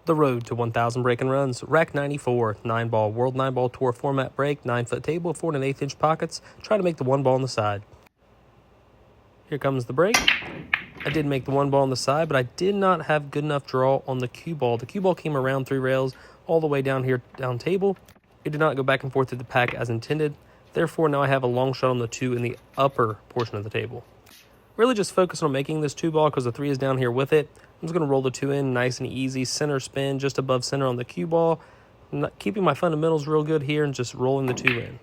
The road to 1,000 break and runs. Rack 94, 9-ball, World 9-ball Tour format break, 9-foot table, 4 1/8-inch pockets. Try to make the 1 ball on the side. Here comes the break. I did make the 1 ball on the side, but I did not have good enough draw on the cue ball. The cue ball came around 3 rails all the way down here, down table. It did not go back and forth through the pack as intended. Therefore, now I have a long shot on the 2 in the upper portion of the table. Really just focus on making this 2 ball because the 3 is down here with it. I'm just going to roll the 2 in nice and easy. Center spin just above center on the cue ball. Keeping my fundamentals real good here and just rolling the 2 in.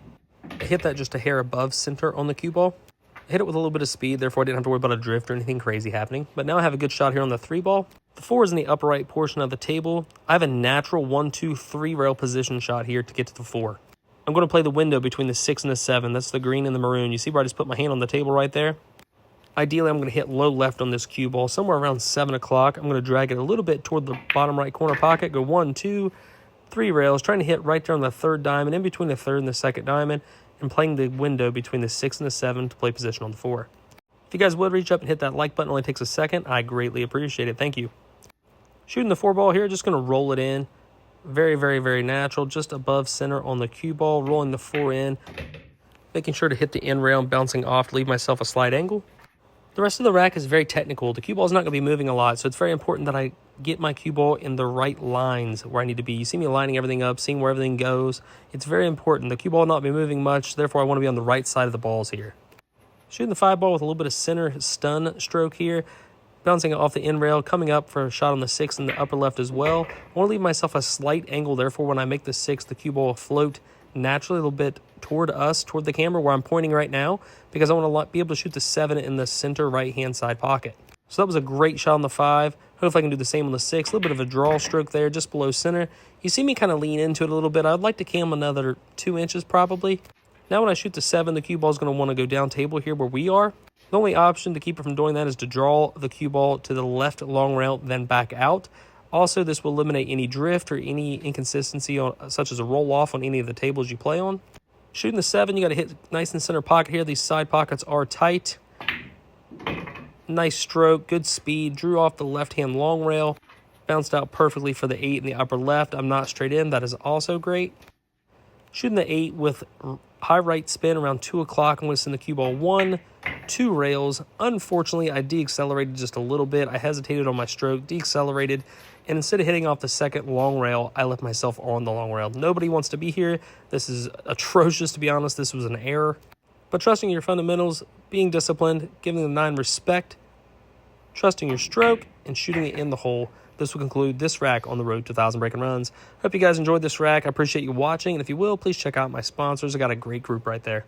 I hit that just a hair above center on the cue ball. I hit it with a little bit of speed, therefore I didn't have to worry about a drift or anything crazy happening. But now I have a good shot here on the 3 ball. The 4 is in the upper right portion of the table. I have a natural 1, 2, 3 rail position shot here to get to the 4. I'm going to play the window between the 6 and the 7. That's the green and the maroon. You see where I just put my hand on the table right there? Ideally, I'm going to hit low left on this cue ball, somewhere around 7 o'clock. I'm going to drag it a little bit toward the bottom right corner pocket, go 1, 2, 3 rails, trying to hit right there on the 3rd diamond, in between the 3rd and the 2nd diamond, and playing the window between the 6 and the 7 to play position on the 4. If you guys would reach up and hit that like button, it only takes a second. I greatly appreciate it. Thank you. Shooting the 4 ball here, just going to roll it in. Very, very, very natural, just above center on the cue ball, rolling the 4 in, making sure to hit the end rail and bouncing off to leave myself a slight angle. The rest of the rack is very technical. The cue ball is not going to be moving a lot, so it's very important that I get my cue ball in the right lines where I need to be. You see me lining everything up, seeing where everything goes. It's very important. The cue ball will not be moving much, therefore I want to be on the right side of the balls here. Shooting the 5 ball with a little bit of center stun stroke here, bouncing it off the end rail, coming up for a shot on the 6 in the upper left as well. I want to leave myself a slight angle, therefore when I make the 6, the cue ball will float naturally a little bit toward us, toward the camera where I'm pointing right now, because I want to be able to shoot the 7 in the center right-hand side pocket. So that was a great shot on the 5. Hopefully I can do the same on the 6. A little bit of a draw stroke there just below center. You see me kind of lean into it a little bit. I'd like to cam another 2 inches probably. Now when I shoot the 7, the cue ball is going to want to go down table here where we are. The only option to keep it from doing that is to draw the cue ball to the left long rail, then back out. Also, this will eliminate any drift or any inconsistency, such as a roll-off on any of the tables you play on. Shooting the 7, you got to hit nice and center pocket here. These side pockets are tight. Nice stroke, good speed. Drew off the left-hand long rail. Bounced out perfectly for the 8 in the upper left. I'm not straight in. That is also great. Shooting the 8 with high right spin around 2 o'clock. I'm going to send the cue ball 1, 2 rails. Unfortunately, I deaccelerated just a little bit. I hesitated on my stroke, deaccelerated, and instead of hitting off the 2nd long rail, I left myself on the long rail. Nobody wants to be here. This is atrocious, to be honest. This was an error. But trusting your fundamentals, being disciplined, giving the 9 respect, trusting your stroke, and shooting it in the hole. This will conclude this rack on the road to 1,000 break and runs. Hope you guys enjoyed this rack. I appreciate you watching. And if you will, please check out my sponsors. I got a great group right there.